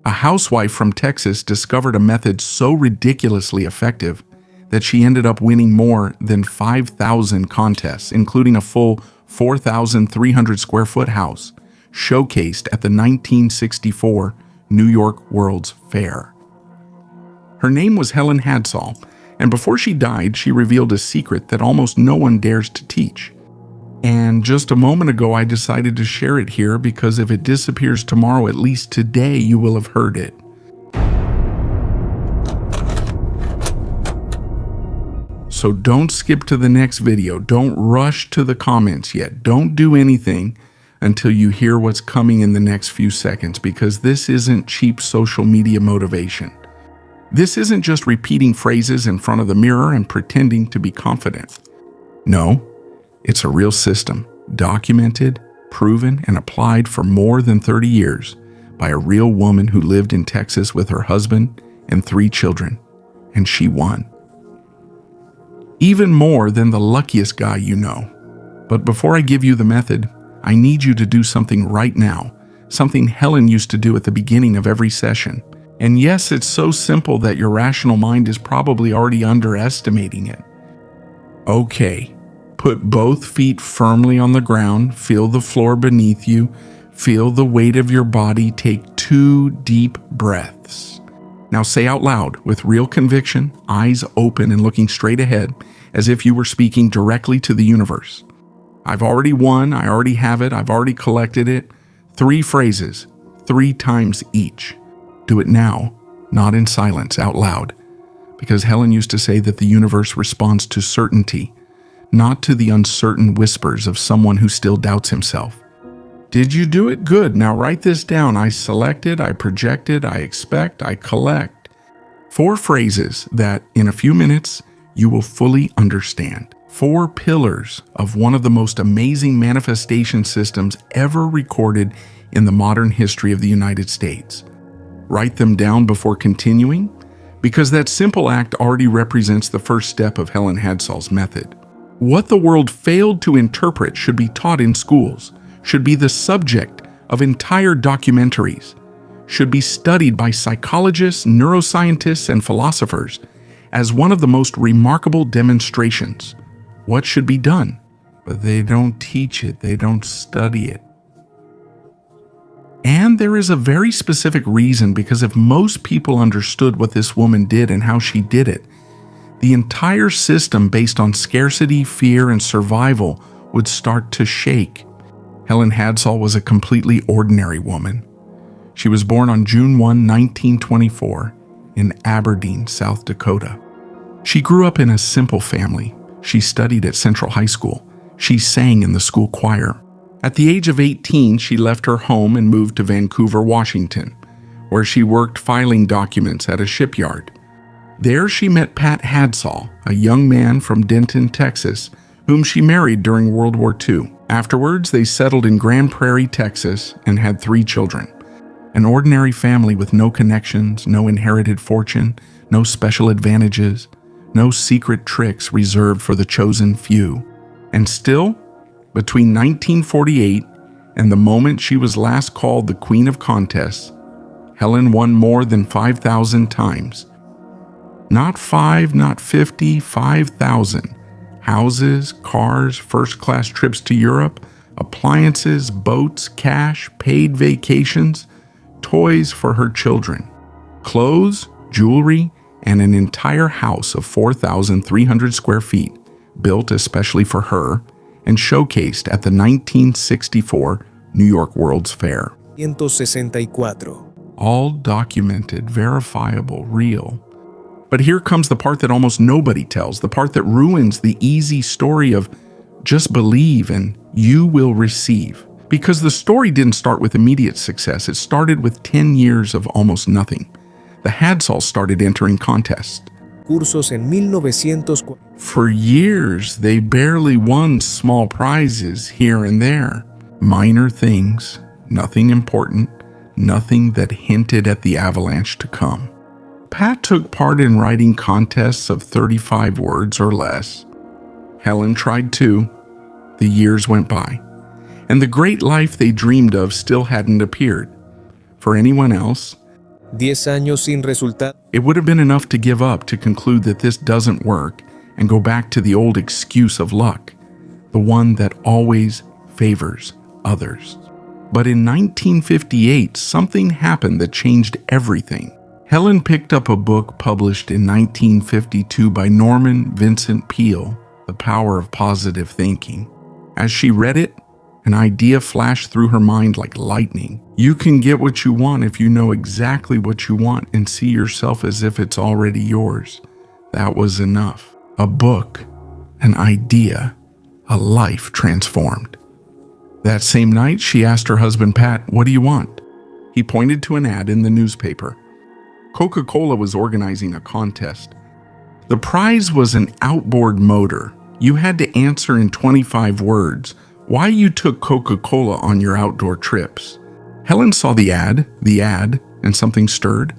A housewife from Texas discovered a method so ridiculously effective that she ended up winning more than 5,000 contests, including a full 4,300 square foot house showcased at the 1964 New York World's Fair. Her name was Helen Hadsall, and before she died, she revealed a secret that almost no one dares to teach. And just a moment ago, I decided to share it here because if it disappears tomorrow, at least today you will have heard it. So don't skip to the next video. Don't rush to the comments yet. Don't do anything until you hear what's coming in the next few seconds, because this isn't cheap social media motivation. This isn't just repeating phrases in front of the mirror and pretending to be confident. No, it's a real system, documented, proven, and applied for more than 30 years by a real woman who lived in Texas with her husband and 3 children, and she won. Even more than the luckiest guy you know. But before I give you the method, I need you to do something right now, something Helen used to do at the beginning of every session. And yes, it's so simple that your rational mind is probably already underestimating it. Okay, put both feet firmly on the ground, feel the floor beneath you, feel the weight of your body, take 2 deep breaths. Now say out loud, with real conviction, eyes open and looking straight ahead, as if you were speaking directly to the universe. I've already won, I already have it, I've already collected it. 3 phrases, 3 times each. Do it now, not in silence, out loud. Because Helen used to say that the universe responds to certainty, not to the uncertain whispers of someone who still doubts himself. Did you do it? Good. Now write this down. I selected, I projected, I expect, I collect. 4 phrases that, in a few minutes, you will fully understand. 4 pillars of one of the most amazing manifestation systems ever recorded in the modern history of the United States. Write them down before continuing, because that simple act already represents the first step of Helen Hadsall's method. What the world failed to interpret should be taught in schools, should be the subject of entire documentaries, should be studied by psychologists, neuroscientists, and philosophers as one of the most remarkable demonstrations. What should be done? But they don't teach it, they don't study it. And there is a very specific reason, because if most people understood what this woman did and how she did it, the entire system based on scarcity, fear, and survival would start to shake. Helen Hadsall was a completely ordinary woman. She was born on June 1, 1924, in Aberdeen, South Dakota. She grew up in a simple family. She studied at Central High School. She sang in the school choir. At the age of 18, she left her home and moved to Vancouver, Washington, where she worked filing documents at a shipyard. There she met Pat Hadsall, a young man from Denton, Texas, whom she married during World War II. Afterwards, they settled in Grand Prairie, Texas, and had 3 children. An ordinary family with no connections, no inherited fortune, no special advantages, no secret tricks reserved for the chosen few. And still, between 1948 and the moment she was last called the Queen of Contests, Helen won more than 5,000 times. Not 5, not 50, 5,000. Houses, cars, first-class trips to Europe, appliances, boats, cash, paid vacations, toys for her children, clothes, jewelry, and an entire house of 4,300 square feet, built especially for her and showcased at the 1964 New York World's Fair. 164. All documented, verifiable, real. But here comes the part that almost nobody tells, the part that ruins the easy story of just believe and you will receive. Because the story didn't start with immediate success, it started with 10 years of almost nothing. The Hadsall started entering contests. Cursos en 1940. For years, they barely won small prizes here and there. Minor things, nothing important, nothing that hinted at the avalanche to come. Pat took part in writing contests of 35 words or less. Helen tried too. The years went by, and the great life they dreamed of still hadn't appeared. For anyone else, 10 años sin resultado. It would have been enough to give up, to conclude that this doesn't work, and go back to the old excuse of luck, the one that always favors others. But in 1958, something happened that changed everything. Helen picked up a book published in 1952 by Norman Vincent Peale, The Power of Positive Thinking. As she read it, an idea flashed through her mind like lightning. You can get what you want if you know exactly what you want and see yourself as if it's already yours. That was enough. A book, an idea, a life transformed. That same night, she asked her husband, Pat, what do you want? He pointed to an ad in the newspaper. Coca-Cola was organizing a contest. The prize was an outboard motor. You had to answer in 25 words why you took Coca-Cola on your outdoor trips. Helen saw the ad, and something stirred.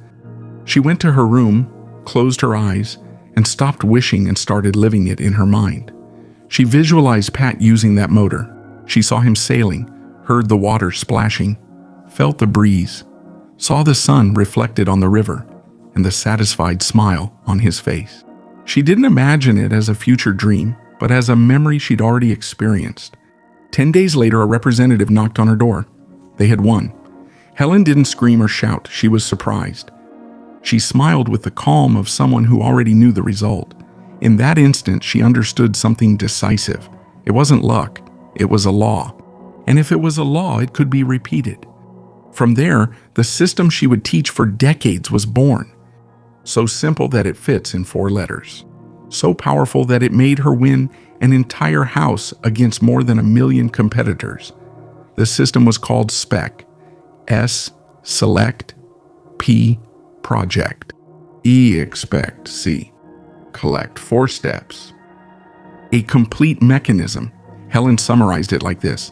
She went to her room, closed her eyes, and stopped wishing and started living it in her mind. She visualized Pat using that motor. She saw him sailing, heard the water splashing, felt the breeze, saw the sun reflected on the river, and the satisfied smile on his face. She didn't imagine it as a future dream, but as a memory she'd already experienced. 10 days later, a representative knocked on her door. They had won. Helen didn't scream or shout. She was surprised. She smiled with the calm of someone who already knew the result. In that instant, she understood something decisive. It wasn't luck. It was a law. And if it was a law, it could be repeated. From there, the system she would teach for decades was born. So simple that it fits in 4 letters. So powerful that it made her win an entire house against more than 1 million competitors. The system was called SPEC. S, select, P, project, E, expect, C, collect. 4 steps. A complete mechanism. Helen summarized it like this.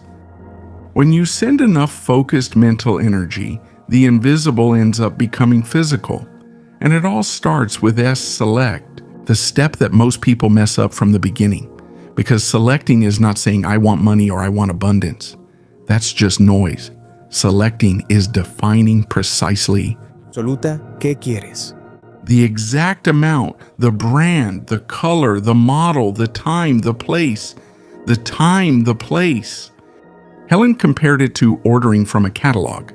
When you send enough focused mental energy, the invisible ends up becoming physical. And it all starts with S, select, the step that most people mess up from the beginning. Because selecting is not saying I want money or I want abundance. That's just noise. Selecting is defining precisely Absoluta, ¿qué quieres? the exact amount, the brand, the color, the model, the time, the place. The time, the place. Helen compared it to ordering from a catalog.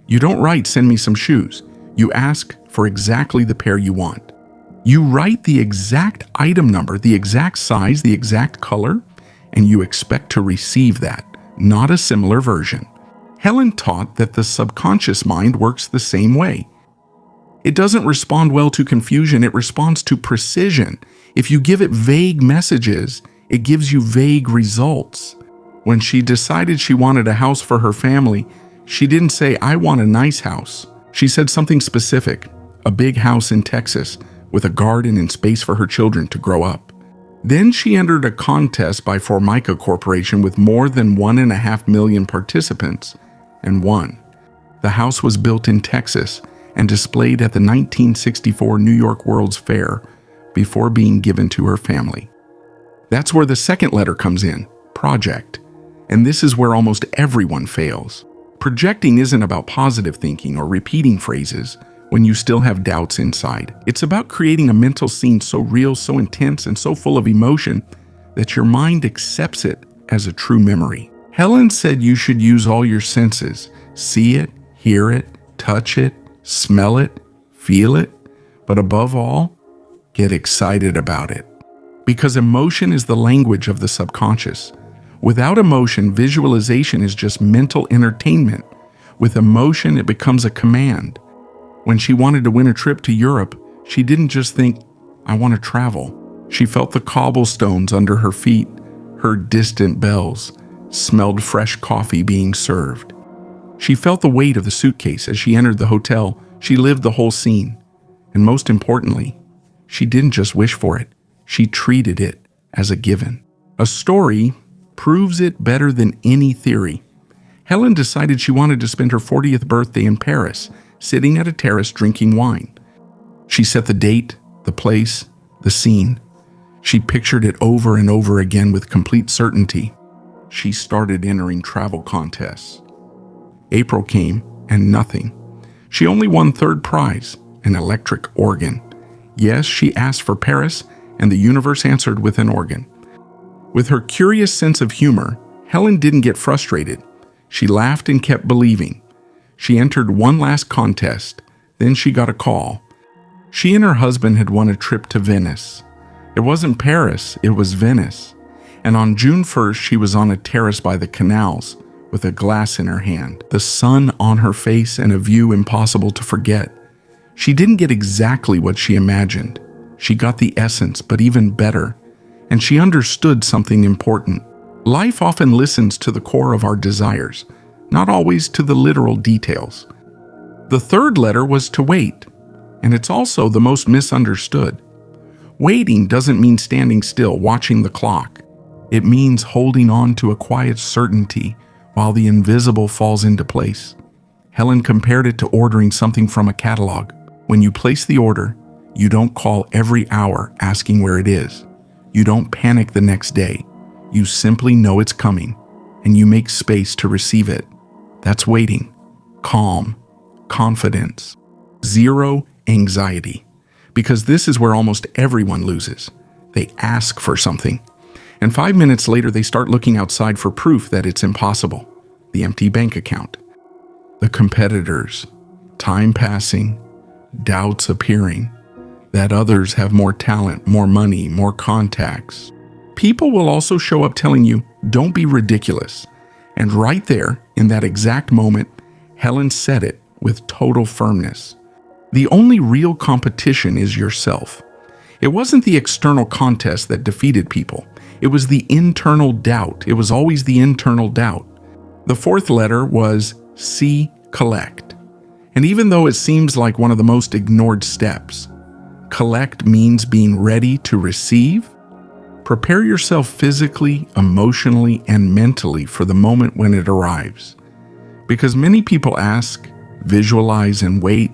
You don't write, send me some shoes. You ask for exactly the pair you want. You write the exact item number, the exact size, the exact color, and you expect to receive that, not a similar version. Helen taught that the subconscious mind works the same way. It doesn't respond well to confusion, it responds to precision. If you give it vague messages, it gives you vague results. When she decided she wanted a house for her family, she didn't say, I want a nice house. She said something specific, a big house in Texas with a garden and space for her children to grow up. Then she entered a contest by Formica Corporation with more than 1.5 million participants and won. The house was built in Texas and displayed at the 1964 New York World's Fair before being given to her family. That's where the second letter comes in, project. And this is where almost everyone fails. Projecting isn't about positive thinking or repeating phrases when you still have doubts inside. It's about creating a mental scene so real, so intense, and so full of emotion that your mind accepts it as a true memory. Helen said you should use all your senses. See it, hear it, touch it, smell it, feel it, but above all, get excited about it. Because emotion is the language of the subconscious. Without emotion, visualization is just mental entertainment. With emotion, it becomes a command. When she wanted to win a trip to Europe, she didn't just think, I want to travel. She felt the cobblestones under her feet, heard distant bells, smelled fresh coffee being served. She felt the weight of the suitcase as she entered the hotel. She lived the whole scene. And most importantly, she didn't just wish for it. She treated it as a given. A story proves it better than any theory. Helen decided she wanted to spend her 40th birthday in Paris, sitting at a terrace drinking wine. She set the date, the place, the scene. She pictured it over and over again with complete certainty. She started entering travel contests. April came and nothing. She only won third prize, an electric organ. Yes, she asked for Paris, and the universe answered with an organ. With her curious sense of humor, Helen didn't get frustrated. She laughed and kept believing. She entered one last contest. Then she got a call. She and her husband had won a trip to Venice. It wasn't Paris, it was Venice. And on June 1st, she was on a terrace by the canals with a glass in her hand, the sun on her face and a view impossible to forget. She didn't get exactly what she imagined. She got the essence, but even better. And she understood something important. Life often listens to the core of our desires, not always to the literal details. The third letter was to wait, and it's also the most misunderstood. Waiting doesn't mean standing still, watching the clock. It means holding on to a quiet certainty while the invisible falls into place. Helen compared it to ordering something from a catalog. When you place the order, you don't call every hour asking where it is. You don't panic the next day. You simply know it's coming, and you make space to receive it. That's waiting. Calm. Confidence. Zero anxiety. Because this is where almost everyone loses. They ask for something, and 5 minutes later they start looking outside for proof that it's impossible. The empty bank account. The competitors. Time passing. Doubts appearing. That others have more talent, more money, more contacts. People will also show up telling you, don't be ridiculous. And right there, in that exact moment, Helen said it with total firmness. The only real competition is yourself. It wasn't the external contest that defeated people. It was the internal doubt. It was always the internal doubt. The fourth letter was C, collect. And even though it seems like one of the most ignored steps, collect means being ready to receive. Prepare yourself physically, emotionally, and mentally for the moment when it arrives. Because many people ask, visualize, and wait,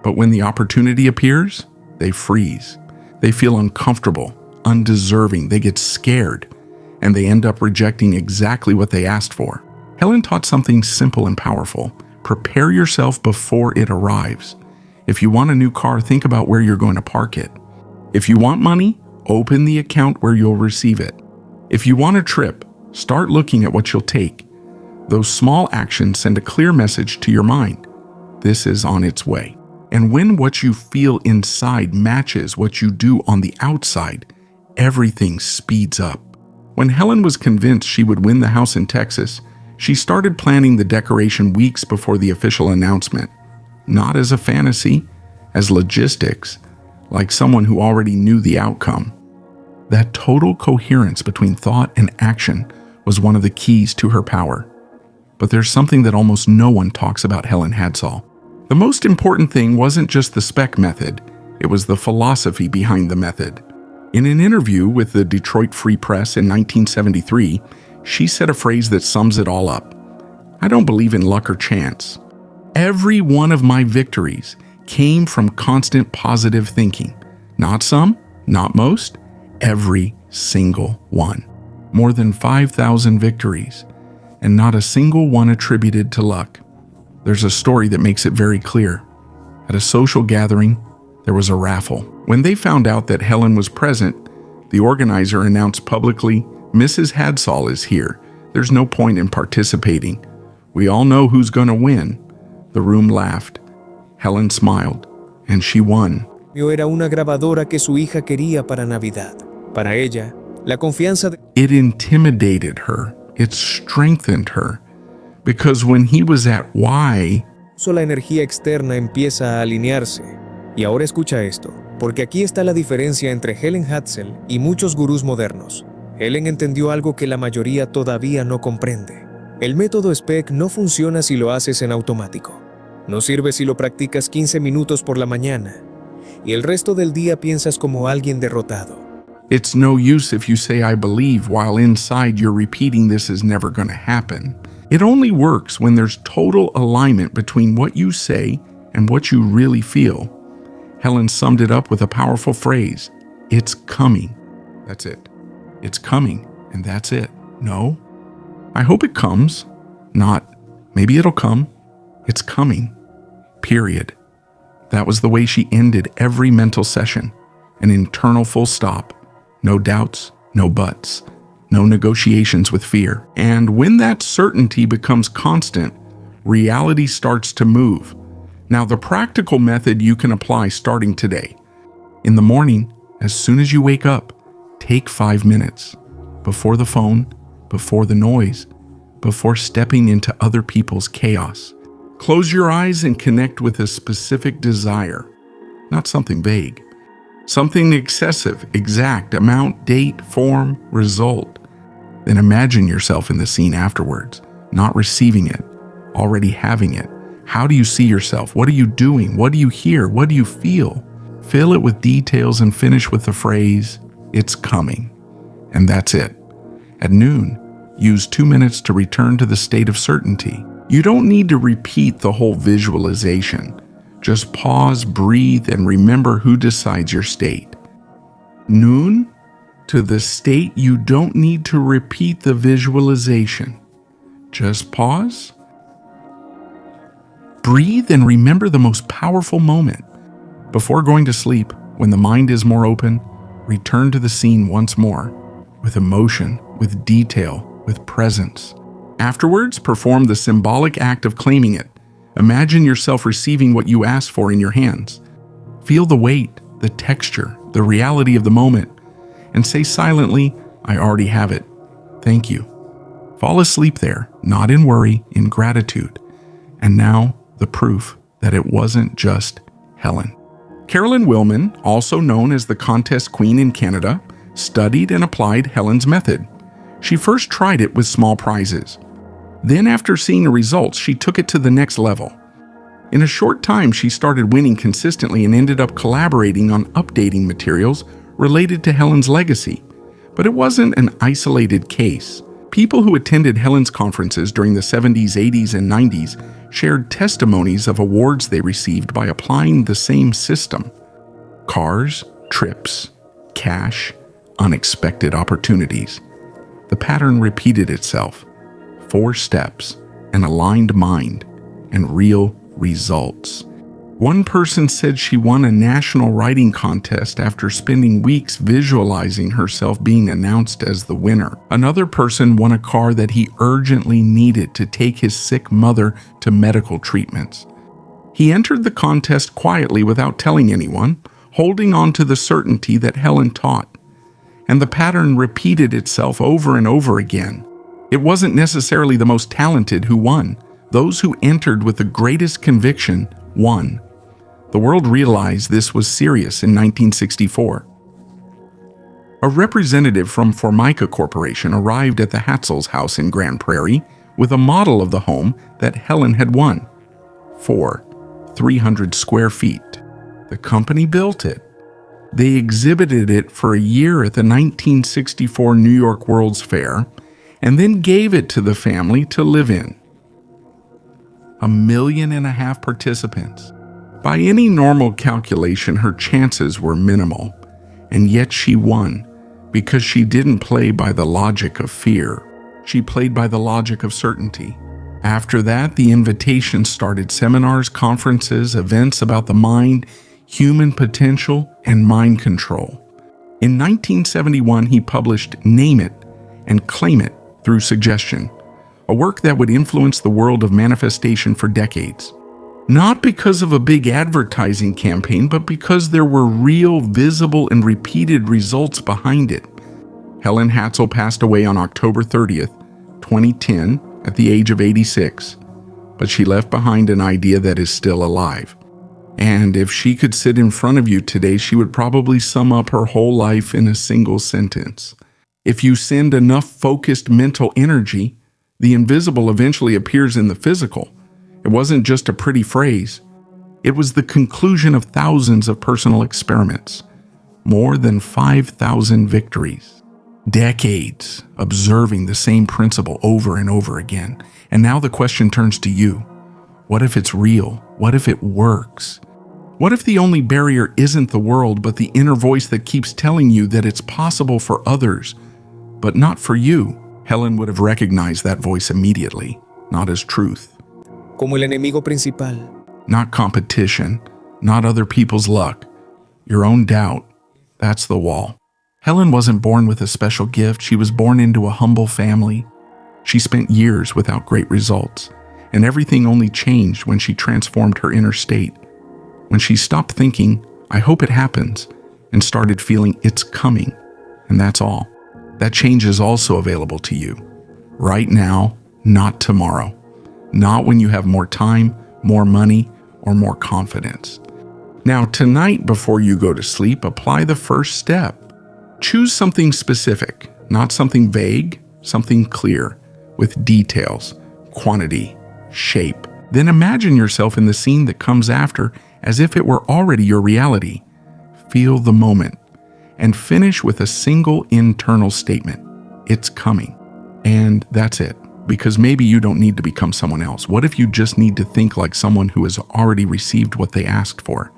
but when the opportunity appears, they freeze. They feel uncomfortable, undeserving, they get scared, and they end up rejecting exactly what they asked for. Helen taught something simple and powerful. Prepare yourself before it arrives. If you want a new car, think about where you're going to park it. If you want money, open the account where you'll receive it. If you want a trip, start looking at what you'll take. Those small actions send a clear message to your mind. This is on its way. And when what you feel inside matches what you do on the outside, everything speeds up. When Helen was convinced she would win the house in Texas, she started planning the decoration weeks before the official announcement. Not as a fantasy, as logistics, like someone who already knew the outcome. That total coherence between thought and action was one of the keys to her power. But there's something that almost no one talks about Helen Hadsall. The most important thing wasn't just the SPEC method, it was the philosophy behind the method. In an interview with the Detroit Free Press in 1973, she said a phrase that sums it all up. I don't believe in luck or chance. Every one of my victories came from constant positive thinking. Not some, not most, every single one. More than 5,000 victories, and not a single one attributed to luck. There's a story that makes it very clear. At a social gathering, there was a raffle. When they found out that Helen was present, the organizer announced publicly, Mrs. Hadsall is here. There's no point in participating. We all know who's going to win. The room laughed. Helen smiled, and she won. Era una grabadora que su hija quería para Navidad. Para ella, la confianza de... It intimidated her. It strengthened her. Because when he was at Y, la energía externa empieza a alinearse. Y ahora escucha esto, porque aquí está la diferencia entre Helen Hadsall y muchos gurús modernos. Helen entendió algo que la mayoría todavía no comprende. El método SPEC no funciona si lo haces en automático. No sirve si lo practicas 15 minutos por la mañana y el resto del día piensas como alguien derrotado. It's no use if you say I believe while inside you're repeating this is never going to happen. It only works when there's total alignment between what you say and what you really feel. Helen summed it up with a powerful phrase. It's coming. That's it. It's coming, and that's it. No. I hope it comes. Not, maybe it'll come. It's coming. Period. That was the way she ended every mental session. An internal full stop. No doubts, no buts, no negotiations with fear. And when that certainty becomes constant, reality starts to move. Now, the practical method you can apply starting today. In the morning, as soon as you wake up, take 5 minutes. Before the phone, before the noise, before stepping into other people's chaos. Close your eyes and connect with a specific desire, not something vague. Something excessive, exact, amount, date, form, result. Then imagine yourself in the scene afterwards, not receiving it, already having it. How do you see yourself? What are you doing? What do you hear? What do you feel? Fill it with details and finish with the phrase, "It's coming." And that's it. At noon, use 2 minutes to return to the state of certainty. You don't need to repeat the whole visualization. Just pause, breathe, and remember who decides your state. Noon, to the state you don't need to repeat the visualization. Just pause, breathe, and remember the most powerful moment. Before going to sleep, when the mind is more open, return to the scene once more, with emotion, with detail, with presence. Afterwards, perform the symbolic act of claiming it. Imagine yourself receiving what you asked for in your hands. Feel the weight, the texture, the reality of the moment, and say silently, "I already have it. Thank you." Fall asleep there, not in worry, in gratitude. And now, the proof that it wasn't just Helen. Carolyn Willman, also known as the contest queen in Canada, studied and applied Helen's method. She first tried it with small prizes. Then, after seeing the results, she took it to the next level. In a short time, she started winning consistently and ended up collaborating on updating materials related to Helen's legacy. But it wasn't an isolated case. People who attended Helen's conferences during the 70s, 80s, and 90s shared testimonies of awards they received by applying the same system. Cars, trips, cash, unexpected opportunities. The pattern repeated itself. 4 steps, an aligned mind, and real results. One person said she won a national writing contest after spending weeks visualizing herself being announced as the winner. Another person won a car that he urgently needed to take his sick mother to medical treatments. He entered the contest quietly without telling anyone, holding on to the certainty that Helen taught. And the pattern repeated itself over and over again. It wasn't necessarily the most talented who won. Those who entered with the greatest conviction won. The world realized this was serious in 1964. A representative from Formica Corporation arrived at the Hadsall's house in Grand Prairie with a model of the home that Helen had won. 300 square feet. The company built it. They exhibited it for a year at the 1964 New York World's Fair and then gave it to the family to live in. 1.5 million participants. By any normal calculation, her chances were minimal, and yet she won because she didn't play by the logic of fear. She played by the logic of certainty. After that, the invitations started: seminars, conferences, events about the mind, human potential, and mind control. In 1971, he published Name It and Claim It Through Suggestion, a work that would influence the world of manifestation for decades. Not because of a big advertising campaign, but because there were real, visible, and repeated results behind it. Helen Hadsall passed away on October 30th, 2010, at the age of 86, but she left behind an idea that is still alive. And if she could sit in front of you today, she would probably sum up her whole life in a single sentence. If you send enough focused mental energy, the invisible eventually appears in the physical. It wasn't just a pretty phrase. It was the conclusion of thousands of personal experiments, more than 5,000 victories, decades observing the same principle over and over again. And now the question turns to you. What if it's real? What if it works? What if the only barrier isn't the world, but the inner voice that keeps telling you that it's possible for others, but not for you? Helen would have recognized that voice immediately, not as truth. Como el enemigo principal. Not competition, not other people's luck. Your own doubt. That's the wall. Helen wasn't born with a special gift. She was born into a humble family. She spent years without great results, and everything only changed when she transformed her inner state. When she stopped thinking, "I hope it happens," and started feeling it's coming. And that's all. That change is also available to you. Right now, not tomorrow. Not when you have more time, more money, or more confidence. Now, tonight before you go to sleep, apply the first step. Choose something specific, not something vague, something clear, with details, quantity, shape. Then imagine yourself in the scene that comes after as if it were already your reality. Feel the moment and finish with a single internal statement. It's coming. And that's it. Because maybe you don't need to become someone else. What if you just need to think like someone who has already received what they asked for?